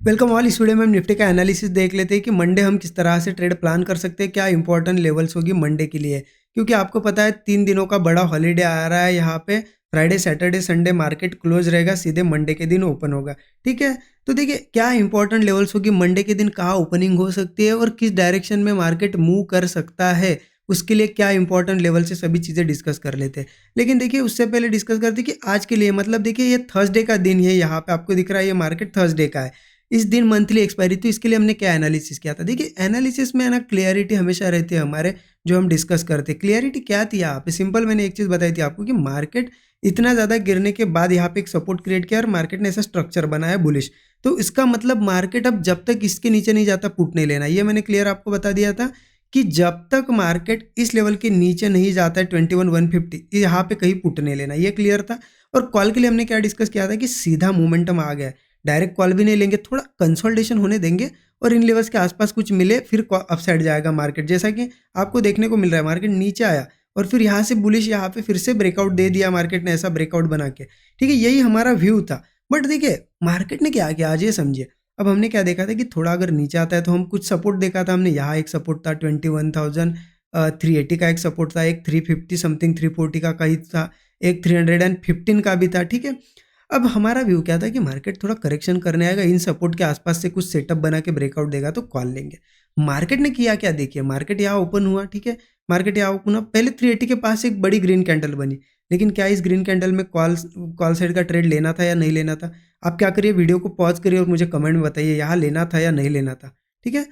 Welcome all. इस video में हम निफ्टी का एनालिसिस देख लेते हैं कि मंडे हम किस तरह से ट्रेड प्लान कर सकते हैं, क्या इंपॉर्टेंट लेवल्स होगी मंडे के लिए। क्योंकि आपको पता है 3 दिनों का बड़ा हॉलीडे आ रहा है यहाँ पे। Friday Saturday Sunday market close रहेगा, सीधे मंडे के दिन ओपन होगा। ठीक है, तो देखिए क्या इंपॉर्टेंट लेवल्स होगी मंडे के दिन, कहाँ ओपनिंग हो सकती है और किस डायरेक्शन में मार्केट मूव कर सकता है, उसके लिए क्या इंपॉर्टेंट लेवल से सभी चीज़ें डिस्कस कर लेते हैं। लेकिन देखिए उससे पहले डिस्कस करते हैं कि आज के लिए, मतलब देखिए ये थर्सडे का दिन है, यहाँ पे आपको दिख रहा है ये मार्केट थर्सडे का है। इस दिन मंथली एक्सपायरी, तो इसके लिए हमने क्या एनालिसिस किया था। देखिए एनालिसिस में है ना, क्लियरिटी हमेशा रहती है हमारे, जो हम डिस्कस करते हैं। क्लियरिटी क्या थी यहाँ पे, सिंपल मैंने एक चीज़ बताई थी आपको कि मार्केट इतना ज़्यादा गिरने के बाद यहाँ पे एक सपोर्ट क्रिएट किया और मार्केट ने ऐसा स्ट्रक्चर बनाया बुलिश। तो इसका मतलब मार्केट अब जब तक इसके नीचे नहीं जाता पुट नहीं लेना, ये मैंने क्लियर आपको बता दिया था कि जब तक मार्केट इस लेवल के नीचे नहीं जाता है 21,150, यहाँ पे कहीं पुट नहीं लेना, ये क्लियर था। और कॉल के लिए हमने क्या डिस्कस किया था कि सीधा मोमेंटम आ गया है, डायरेक्ट कॉल भी नहीं लेंगे, थोड़ा कंसोलिडेशन होने देंगे और इन लेवल्स के आसपास कुछ मिले फिर अपसाइड जाएगा मार्केट। जैसा कि आपको देखने को मिल रहा है, मार्केट नीचे आया और फिर यहाँ से बुलिश, यहाँ पे फिर से ब्रेकआउट दे दिया मार्केट ने, ऐसा ब्रेकआउट बना के। ठीक है, यही हमारा व्यू था। बट देखिए मार्केट ने क्या किया आज, ये समझिए। अब हमने क्या देखा था कि थोड़ा अगर नीचे आता है तो हम कुछ सपोर्ट देखा था हमने, यहाँ एक सपोर्ट था 21,380 का एक सपोर्ट था, एक 350 समथिंग 340 का कहीं था, एक 315 का भी था। ठीक है, अब हमारा व्यू क्या था कि मार्केट थोड़ा करेक्शन करने आएगा, इन सपोर्ट के आसपास से कुछ सेटअप बना के ब्रेकआउट देगा तो कॉल लेंगे। मार्केट ने किया क्या, देखिए मार्केट यहाँ ओपन हुआ। ठीक है, मार्केट यहाँ ओपन हुआ, पहले 380 के पास एक बड़ी ग्रीन कैंडल बनी, लेकिन क्या इस ग्रीन कैंडल में कॉल साइड का ट्रेड लेना था या नहीं लेना था। आप क्या करिए, वीडियो को पॉज करिए और मुझे कमेंट में बताइए यहाँ लेना था या नहीं लेना था। ठीक है,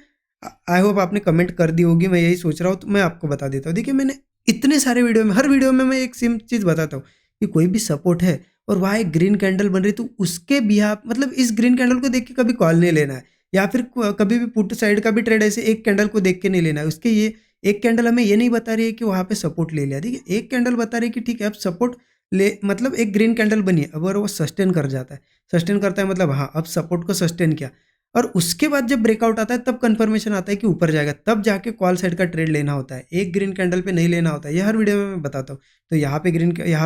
आई होप आपने कमेंट कर दी होगी, मैं यही सोच रहा हूँ, तो मैं आपको बता देता हूँ। देखिए मैंने इतने सारे वीडियो में, हर वीडियो में मैं एक सेम चीज़ बताता हूँ कि कोई भी सपोर्ट है और वहाँ एक ग्रीन कैंडल बन रही, तो उसके बिहाफ, मतलब इस ग्रीन कैंडल को देख के कभी कॉल नहीं लेना है, या फिर कभी भी पुट साइड का भी ट्रेड ऐसे एक कैंडल को देख के नहीं लेना है। उसके ये एक कैंडल हमें ये नहीं बता रही है कि वहाँ पे सपोर्ट ले लिया। देखिए एक कैंडल बता रही है कि ठीक है अब सपोर्ट ले, मतलब एक ग्रीन कैंडल बनी है, अगर वो सस्टेन कर जाता है, सस्टेन करता है मतलब हाँ अब सपोर्ट को सस्टेन किया, और उसके बाद जब ब्रेकआउट आता है तब कंफर्मेशन आता है कि ऊपर जाएगा, तब जाके कॉल साइड का ट्रेड लेना होता है, एक ग्रीन कैंडल पे नहीं लेना होता है। ये हर वीडियो में मैं बताता हूँ। तो यहाँ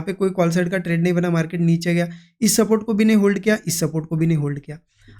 पे कोई कॉल साइड का ट्रेड नहीं बना, मार्केट नीचे गया, इस सपोर्ट को भी नहीं होल्ड किया, इस सपोर्ट को भी नहीं होल्ड किया।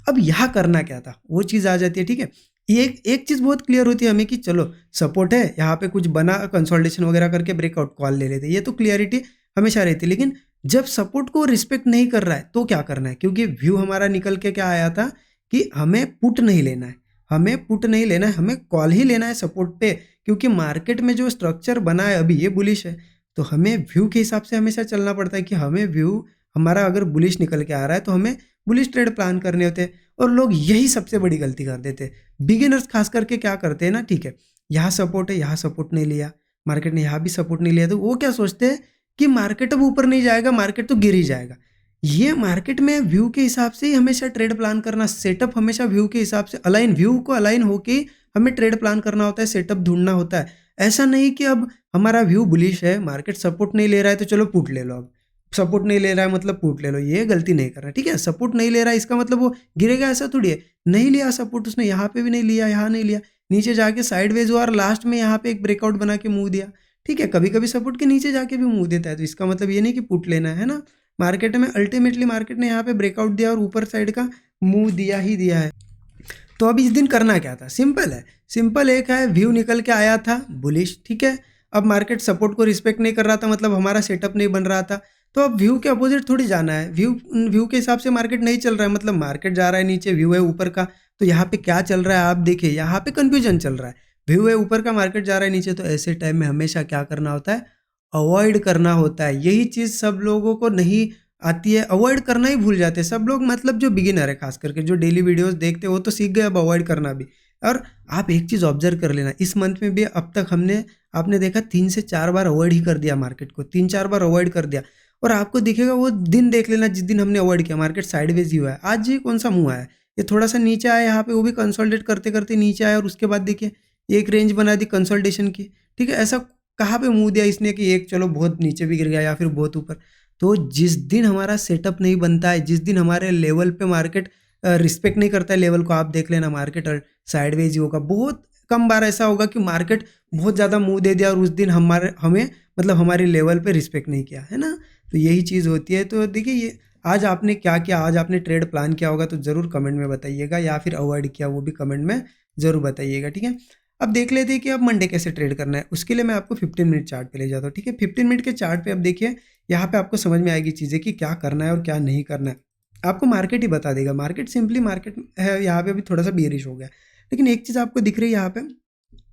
अब यहाँ करना क्या था वो चीज़ आ जाती है। ठीक है, एक चीज़ बहुत क्लियर होती है हमें कि चलो सपोर्ट है, यहाँ पे कुछ बना, कंसोलिडेशन वगैरह करके ब्रेकआउट कॉल ले लेते, ये तो क्लियरिटी हमेशा रहती है। लेकिन जब सपोर्ट को रिस्पेक्ट नहीं कर रहा है तो क्या करना है, क्योंकि व्यू हमारा निकल के क्या आया था कि हमें पुट नहीं लेना है, हमें पुट नहीं लेना है, हमें कॉल ही लेना है सपोर्ट पे। क्योंकि मार्केट में जो स्ट्रक्चर बना है अभी ये बुलिश है, तो हमें व्यू के हिसाब से हमेशा चलना पड़ता है कि हमें व्यू हमारा अगर बुलिश निकल के आ रहा है तो हमें बुलिश ट्रेड प्लान करने होते हैं। और लोग यही सबसे बड़ी गलती कर देते हैं, बिगिनर्स खास करके क्या करते हैं ना, ठीक है यहाँ सपोर्ट है, यहाँ सपोर्ट नहीं लिया, मार्केट ने यहाँ भी सपोर्ट नहीं लिया, तो वो क्या सोचते हैं कि मार्केट अब ऊपर नहीं जाएगा, मार्केट तो गिर ही जाएगा। ये मार्केट में व्यू के हिसाब से ही हमेशा ट्रेड प्लान करना, सेटअप हमेशा व्यू के हिसाब से अलाइन, व्यू को अलाइन होके हमें ट्रेड प्लान करना होता है, सेटअप ढूंढना होता है। ऐसा नहीं कि अब हमारा व्यू बुलिश है, मार्केट सपोर्ट नहीं ले रहा है तो चलो पुट ले लो, अब सपोर्ट नहीं ले रहा है मतलब पुट ले लो, ये गलती नहीं करना। ठीक है, सपोर्ट नहीं ले रहा है इसका मतलब वो गिरेगा ऐसा थोड़ी है, नहीं लिया सपोर्ट उसने, यहाँ पे भी नहीं लिया, यहाँ नहीं लिया, नीचे जाके साइडवेज हुआ और लास्ट में यहाँ पे एक ब्रेकआउट बना के मुंह दिया। ठीक है, कभी कभी सपोर्ट के नीचे जाके भी मुंह देता है, तो इसका मतलब ये नहीं कि पुट लेना है ना। मार्केट में अल्टीमेटली मार्केट ने यहाँ पे ब्रेकआउट दिया और ऊपर साइड का मुंह दिया ही दिया है। तो अब इस दिन करना क्या था, सिंपल है, सिंपल एक है, व्यू निकल के आया था बुलिश। ठीक है, अब मार्केट सपोर्ट को रिस्पेक्ट नहीं कर रहा था, मतलब हमारा सेटअप नहीं बन रहा था, तो अब व्यू के अपोजिट थोड़ी जाना है। व्यू के हिसाब से मार्केट नहीं चल रहा है, मतलब मार्केट जा रहा है नीचे, व्यू है ऊपर का, तो यहाँ पे क्या चल रहा है आप देखिए, यहाँ पे कंफ्यूजन चल रहा है, व्यू है ऊपर का, मार्केट जा रहा है नीचे। तो ऐसे टाइम में हमेशा क्या करना होता है, अवॉइड करना होता है। यही चीज़ सब लोगों को नहीं आती है, अवॉइड करना ही भूल जाते हैं सब लोग, मतलब जो बिगिनर है खास करके, जो डेली वीडियोस देखते हैं वो तो सीख गए अब अवॉइड करना भी। और आप एक चीज़ ऑब्जर्व कर लेना, इस मंथ में भी अब तक आपने देखा 3 से 4 बार अवॉइड ही कर दिया मार्केट को, 3-4 बार अवॉइड कर दिया। और आपको दिखेगा वो दिन देख लेना जिस दिन हमने अवॉइड किया, मार्केट साइडवेज ही हुआ है। आज ये कौन सा मुँह आया है, ये थोड़ा सा नीचे आया यहाँ पे, वो भी कंसोलिडेट करते करते नीचे आया और उसके बाद देखिए एक रेंज बना दी कंसोलिडेशन की। ठीक है, ऐसा कहाँ पे मुँह दिया इसने कि एक चलो बहुत नीचे भी गिर गया या फिर बहुत ऊपर। तो जिस दिन हमारा सेटअप नहीं बनता है, जिस दिन हमारे लेवल पे मार्केट रिस्पेक्ट नहीं करता है लेवल को, आप देख लेना मार्केट साइडवेज ही होगा। बहुत कम बार ऐसा होगा कि मार्केट बहुत ज़्यादा मुंह दे दिया और उस दिन हमें मतलब हमारे लेवल पे रिस्पेक्ट नहीं किया है ना। तो यही चीज़ होती है। तो देखिए ये आज आपने क्या किया, आज आपने ट्रेड प्लान किया होगा तो ज़रूर कमेंट में बताइएगा, या फिर अवॉइड किया वो भी कमेंट में ज़रूर बताइएगा, ठीक है। अब देख लेते हैं कि अब मंडे कैसे ट्रेड करना है। उसके लिए मैं आपको 15 मिनट चार्ट पे ले जाता हूँ, ठीक है। 15 मिनट के चार्ट पे अब देखिए, यहाँ पे आपको समझ में आएगी चीज़ें कि क्या करना है और क्या नहीं करना है। आपको मार्केट ही बता देगा, मार्केट सिंपली मार्केट है, यहाँ पे अभी थोड़ा सा बेयरिश हो गया, लेकिन एक चीज़ आपको दिख रही है यहाँ पे,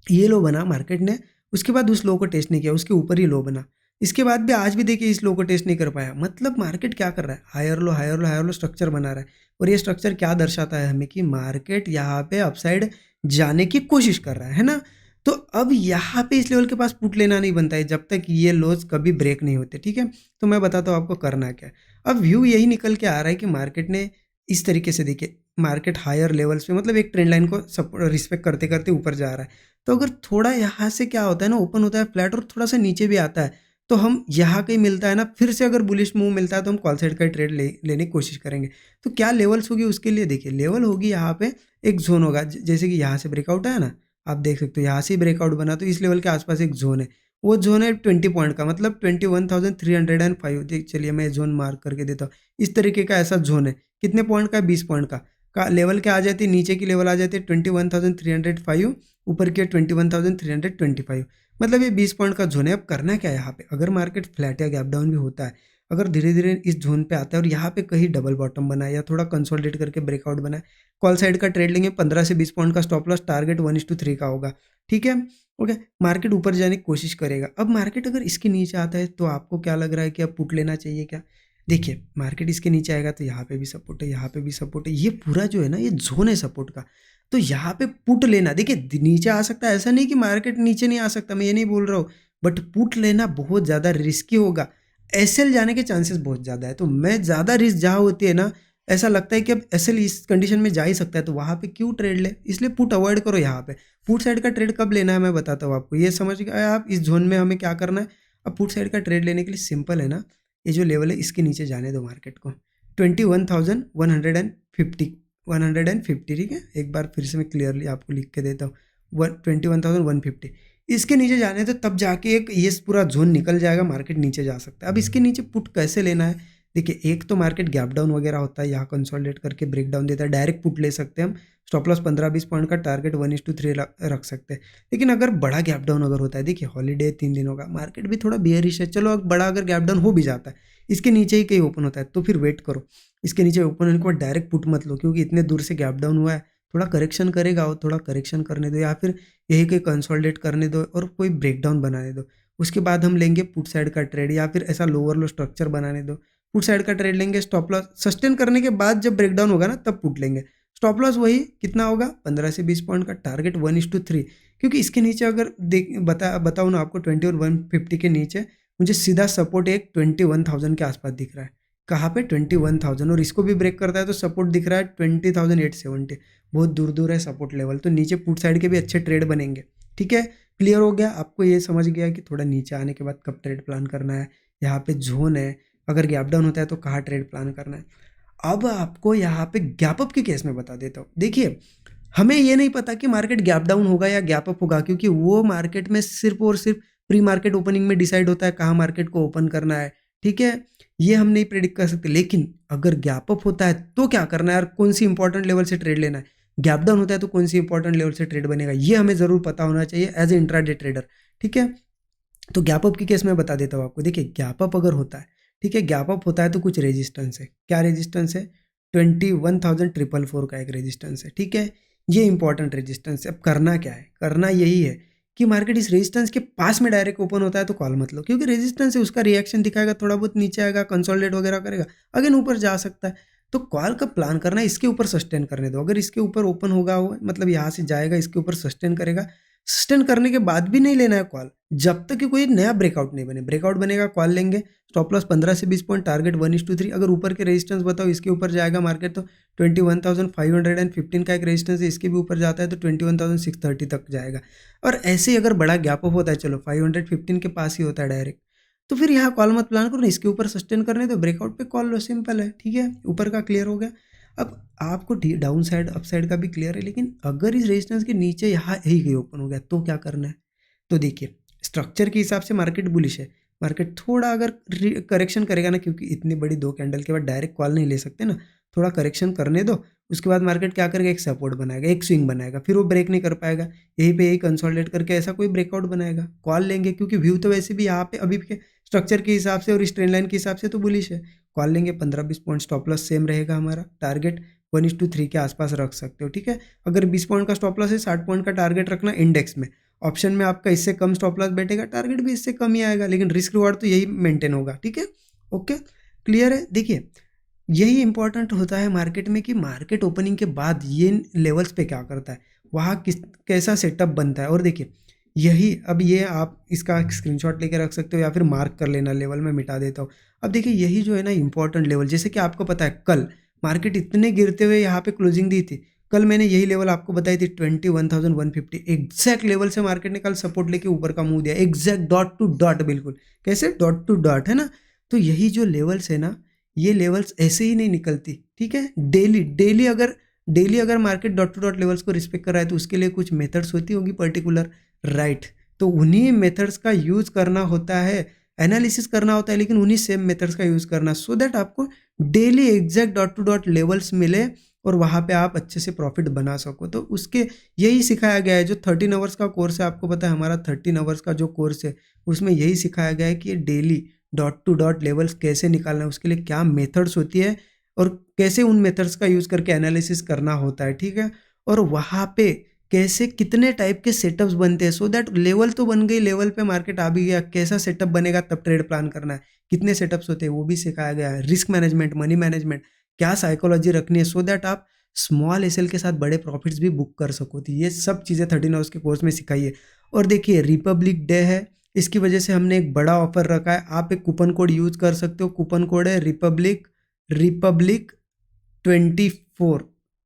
ये लो बना मार्केट ने, उसके बाद उस लो को टेस्ट नहीं किया, उसके ऊपर ही लो बना। इसके बाद भी आज भी देखिए इस लो को टेस्ट नहीं कर पाया। मतलब मार्केट क्या कर रहा है, higher low higher low higher low structure बना रहा है। और ये स्ट्रक्चर क्या दर्शाता है हमें कि मार्केट यहाँ पे अपसाइड जाने की कोशिश कर रहा है ना। तो अब यहाँ पे इस लेवल के पास पुट लेना नहीं बनता है जब तक ये लोज कभी ब्रेक नहीं होते, ठीक है। तो मैं बताता हूँ आपको करना क्या है। अब व्यू यही निकल के आ रहा है कि मार्केट ने इस तरीके से, देखिए मार्केट हायर लेवल्स पे मतलब एक ट्रेंड लाइन को रिस्पेक्ट करते करते ऊपर जा रहा है। तो अगर थोड़ा यहाँ से क्या होता है ना, ओपन होता है फ्लैट और थोड़ा सा नीचे भी आता है, तो हम यहाँ कहीं मिलता है ना, फिर से अगर बुलिश मूव मिलता है तो हम कॉल साइड का ट्रेड लेने की कोशिश करेंगे। तो क्या लेवल्स होगी उसके लिए, देखिए लेवल होगी यहाँ पे एक जोन होगा, जैसे कि यहाँ से ब्रेकआउट है ना, आप देख सकते हो यहाँ से ब्रेकआउट बना तो इस लेवल के आसपास एक जोन है। वो जोन है 20 पॉइंट का, मतलब 21,305। चलिए मैं जोन मार्क करके देता हूँ। इस तरीके का ऐसा जोन है, कितने पॉइंट का, 20 पॉइंट का लेवल क्या आ जाती है, नीचे की लेवल आ जाती है 21,305, ऊपर की 21,325। मतलब ये 20 पॉइंट का जोन है। अब करना क्या है यहाँ पे, अगर मार्केट फ्लैट या गैप डाउन भी होता है, अगर धीरे धीरे इस जोन पे आता है और यहाँ पे कहीं डबल बॉटम बनाए या थोड़ा कंसोलिडेट करके ब्रेकआउट बनाए, कॉल साइड का ट्रेड लेंगे। 15 से 20 पॉइंट का स्टॉप लॉस, टारगेट 1:3 का होगा, ठीक है। ओके, मार्केट ऊपर जाने की कोशिश करेगा। अब मार्केट अगर इसके नीचे आता है तो आपको क्या लग रहा है कि अब पुट लेना चाहिए क्या। देखिए मार्केट इसके नीचे आएगा तो यहाँ पे भी सपोर्ट है, यहाँ पे भी सपोर्ट है, ये पूरा जो है ना ये जोन है सपोर्ट का। तो यहाँ पे पुट लेना, देखिए नीचे आ सकता है, ऐसा नहीं कि मार्केट नीचे नहीं आ सकता, मैं ये नहीं बोल रहा हूँ, बट पुट लेना बहुत ज़्यादा रिस्की होगा। एसएल जाने के चांसेस बहुत ज़्यादा है, तो मैं ज़्यादा रिस्क जहाँ होती है ना, ऐसा लगता है कि अब एसएल इस कंडीशन में जा ही सकता है, तो वहाँ पे क्यों ट्रेड ले, इसलिए पुट अवॉइड करो। यहाँ पे पुट साइड का ट्रेड कब लेना है मैं बताता हूँ आपको, ये समझ गए आप इस जोन में हमें क्या करना है। अब पुट साइड का ट्रेड लेने के लिए सिंपल है ना, ये जो लेवल है इसके नीचे जाने दो मार्केट को, 21,150, 150, ठीक है। एक बार फिर से मैं क्लियरली आपको लिख के देता हूँ, 21,150 इसके नीचे जाने तो तब जाके एक ये पूरा जोन निकल जाएगा, मार्केट नीचे जा सकता है। अब इसके नीचे पुट कैसे लेना है, देखिए एक तो मार्केट गैप डाउन वगैरह होता है, यहाँ कंसोलिडेट करके ब्रेक डाउन देता है, डायरेक्ट पुट ले सकते हैं हम। स्टॉप लॉस 15-20 पॉइंट का, टारगेट 1:3 रख सकते हैं। लेकिन अगर बड़ा गैप डाउन अगर होता है, देखिए हॉलीडे 3 दिनों का, मार्केट भी थोड़ा बेयरिश है, चलो बड़ा अगर गैप डाउन हो भी जाता है, इसके नीचे ही कहीं ओपन होता है तो फिर वेट करो। इसके नीचे ओपन होने के बाद डायरेक्ट पुट मत लो, क्योंकि इतने दूर से गैप डाउन हुआ है, थोड़ा करेक्शन करेगा और थोड़ा करेक्शन करने दो, या फिर यही कहीं कंसोलिडेट करने दो और कोई ब्रेकडाउन बनाने दो। उसके बाद हम लेंगे पुट साइड का ट्रेड, या फिर ऐसा लोअर लो स्ट्रक्चर बनाने दो, पुट साइड का ट्रेड लेंगे। स्टॉप लॉस सस्टेन करने के बाद जब ब्रेकडाउन होगा ना तब पुट लेंगे। स्टॉप लॉस वही कितना होगा, 15 से 20 पॉइंट का, टारगेट 1:3, क्योंकि इसके नीचे अगर बताऊँ ना आपको, 21,150 के नीचे मुझे सीधा सपोर्ट एक 21,000 के आसपास दिख रहा है। कहाँ पे, 21,000, और इसको भी ब्रेक करता है तो सपोर्ट दिख रहा है 20,870। बहुत दूर दूर है सपोर्ट लेवल, तो नीचे पुट साइड के भी अच्छे ट्रेड बनेंगे, ठीक है। क्लियर हो गया आपको, ये समझ गया कि थोड़ा नीचे आने के बाद कब ट्रेड प्लान करना है, यहाँ पे जोन है, अगर गैप डाउन होता है तो कहाँ ट्रेड प्लान करना है। अब आपको यहाँ पे गैप अप के केस में बता देता हूँ। देखिए हमें ये नहीं पता कि मार्केट गैप डाउन होगा या गैप अप होगा, क्योंकि वो मार्केट में सिर्फ और सिर्फ प्री मार्केट ओपनिंग में डिसाइड होता है कहाँ मार्केट को ओपन करना है, ठीक है। ये हम नहीं प्रेडिक्ट कर सकते। लेकिन अगर गैप अप होता है तो क्या करना है और कौन सी इंपॉर्टेंट लेवल से ट्रेड लेना है, गैप डाउन होता है तो कौन सी इंपॉर्टेंट लेवल से ट्रेड बनेगा, ये हमें ज़रूर पता होना चाहिए एज ए इंट्राडे ट्रेडर, ठीक है। तो गैप अप की केस में बता देता हूँ आपको। देखिए गैप अप अगर होता है, ठीक है, गैप अप होता है तो कुछ रेजिस्टेंस है। क्या रेजिस्टेंस है, 21,444 का एक रेजिस्टेंस है, ठीक है। ये इंपॉर्टेंट रेजिस्टेंस है। अब करना क्या है, करना यही है कि मार्केट इस रेजिस्टेंस के पास में डायरेक्ट ओपन होता है तो कॉल मत लो, क्योंकि रेजिस्टेंस है, उसका रिएक्शन दिखाएगा, थोड़ा बहुत नीचे आएगा, कंसोलिडेट वगैरह करेगा, अगेन ऊपर जा सकता है। तो कॉल का प्लान करना है, इसके ऊपर सस्टेन करने दो। अगर इसके ऊपर ओपन होगा वो, मतलब यहाँ से जाएगा, इसके ऊपर सस्टेन करेगा, सस्टेन करने के बाद भी नहीं लेना है कॉल, जब तक कि कोई नया ब्रेकआउट नहीं बने। ब्रेकआउट बनेगा कॉल लेंगे। स्टॉप लॉस 15 से 20 पॉइंट, टारगेट 1:3। अगर ऊपर के रेजिस्टेंस बताओ, इसके ऊपर जाएगा मार्केट तो 21,515 का एक रेजिस्टेंस है, इसके भी ऊपर जाता है तो 21,630 तक जाएगा। और ऐसे ही अगर बड़ा गैप अप होता है, चलो 515 के पास ही होता है डायरेक्ट, तो फिर यहाँ कॉल मत प्लान करो ना, इसके ऊपर सस्टेन करने दो, ब्रेकआउट पे कॉल लो, सिंपल है, ठीक है। ऊपर का क्लियर हो गया। अब आपको डाउन साइड अप साइड का भी क्लियर है, लेकिन अगर इस रेजिस्टेंस के नीचे यहाँ ही कहीं ओपन हो गया तो क्या करना है। तो देखिए स्ट्रक्चर के हिसाब से मार्केट बुलिश है, मार्केट थोड़ा अगर करेक्शन करेगा ना, क्योंकि इतनी बड़ी 2 कैंडल के बाद डायरेक्ट कॉल नहीं ले सकते ना, थोड़ा करेक्शन करने दो, उसके बाद मार्केट क्या करेगा, एक सपोर्ट बनाएगा, एक स्विंग बनाएगा, फिर वो ब्रेक नहीं कर पाएगा, यहीं पे यही कंसोलिडेट करके ऐसा कोई ब्रेकआउट बनाएगा, कॉल लेंगे, क्योंकि व्यू तो वैसे भी यहाँ पे अभी के स्ट्रक्चर के हिसाब से और इस ट्रेंड लाइन के हिसाब से तो बुलिश है। कॉल लेंगे, 15-20 पॉइंट स्टॉप लॉस सेम रहेगा हमारा, टारगेट 1:3 के आसपास रख सकते हो, ठीक है। अगर 20 पॉइंट का स्टॉप लॉस है, 60 पॉइंट का टारगेट रखना इंडेक्स में, ऑप्शन में आपका इससे कम स्टॉप लॉस बैठेगा, टारगेट भी इससे कम ही आएगा, लेकिन रिस्क रिवार्ड तो यही मेंटेन होगा, ठीक है। ओके, क्लियर है। देखिए, यही इंपॉर्टेंट होता है मार्केट में कि मार्केट ओपनिंग के बाद ये लेवल्स पे क्या करता है, वहाँ किस कैसा सेटअप बनता है। और देखिए, यही अब ये आप इसका स्क्रीनशॉट लेके रख सकते हो या फिर मार्क कर लेना, लेवल में मिटा देता हूँ। अब देखिए, यही जो है ना इंपॉर्टेंट लेवल, जैसे कि आपको पता है कल मार्केट इतने गिरते हुए यहाँ पे क्लोजिंग दी थी, कल मैंने यही लेवल आपको बताई थी 21,150, एग्जैक्ट लेवल से मार्केट ने कल सपोर्ट लेके ऊपर का मुंह दिया, एग्जैक्ट डॉट टू डॉट, बिल्कुल कैसे डॉट टू डॉट, है ना। तो यही जो लेवल्स है ना, ये लेवल्स ऐसे ही नहीं निकलती, ठीक है। डेली डेली अगर market dot to dot levels को रिस्पेक्ट कर रहा है तो उसके लिए कुछ मेथड्स होती होगी पर्टिकुलर, राइट। तो उन्हीं मेथड्स का यूज करना होता है, एनालिसिस करना होता है, लेकिन उन्हीं सेम मेथड्स का यूज करना, सो दैट आपको daily exact dot to dot levels मिले और वहाँ पे आप अच्छे से प्रॉफिट बना सको। तो उसके यही सिखाया गया है, जो 13 आवर्स का कोर्स है, आपको पता है हमारा 13 आवर्स का जो कोर्स है, उसमें यही सिखाया गया है कि daily dot to dot levels कैसे निकालना है, उसके लिए क्या मेथड्स होती है और कैसे उन मेथड्स का यूज़ करके एनालिसिस करना होता है, ठीक है। और वहाँ पे कैसे कितने टाइप के सेटअप्स बनते हैं, सो दैट लेवल तो बन गई, लेवल पे मार्केट आ भी गया, कैसा सेटअप बनेगा तब ट्रेड प्लान करना है, कितने सेटअप्स होते हैं वो भी सिखाया गया है, रिस्क मैनेजमेंट, मनी मैनेजमेंट, क्या साइकोलॉजी रखनी है, सो दैट आप स्मॉल एसएल के साथ बड़े प्रॉफिट्स भी बुक कर सको। तो ये सब चीज़ें 13 आवर्स के कोर्स में सिखाई है। और देखिए, रिपब्लिक डे है, इसकी वजह से हमने एक बड़ा ऑफर रखा है, आप एक कूपन कोड यूज़ कर सकते हो, कूपन कोड है रिपब्लिक 24,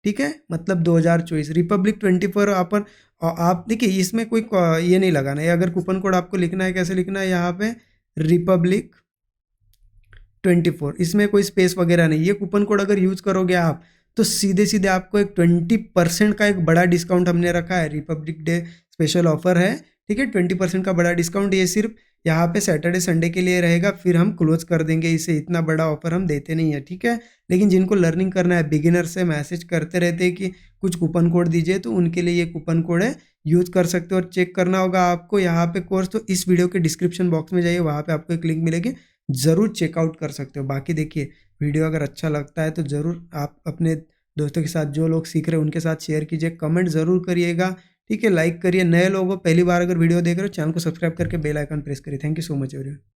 ठीक है, मतलब 2024 रिपब्लिक 24। अपन आप देखिए, इसमें कोई ये नहीं लगाना है, अगर कूपन कोड आपको लिखना है, कैसे लिखना है, यहाँ पे रिपब्लिक 24, इसमें कोई स्पेस वगैरह नहीं। ये कूपन कोड अगर यूज करोगे आप, तो सीधे सीधे आपको एक 20% का एक बड़ा डिस्काउंट हमने रखा है, रिपब्लिक डे स्पेशल ऑफर है, ठीक है। 20% का बड़ा डिस्काउंट, ये सिर्फ यहाँ पे सैटरडे संडे के लिए रहेगा, फिर हम क्लोज कर देंगे इसे, इतना बड़ा ऑफर हम देते नहीं है, ठीक है। लेकिन जिनको लर्निंग करना है, बिगिनर से मैसेज करते रहते हैं कि कुछ कूपन कोड दीजिए, तो उनके लिए ये कूपन कोड है, यूज कर सकते हो। और चेक करना होगा आपको यहाँ पे कोर्स, तो इस वीडियो के डिस्क्रिप्शन बॉक्स में जाइए, वहाँ पे आपको एक लिंक मिलेगी, ज़रूर चेकआउट कर सकते हो। बाकी देखिए, वीडियो अगर अच्छा लगता है तो ज़रूर आप अपने दोस्तों के साथ, जो लोग सीख रहे हैं उनके साथ शेयर कीजिए, कमेंट ज़रूर करिएगा, ठीक है, लाइक करिए। नए लोगों, पहली बार अगर वीडियो देख रहे हो, चैनल को सब्सक्राइब करके बेल आइकन प्रेस करिए। Thank you so much everyone.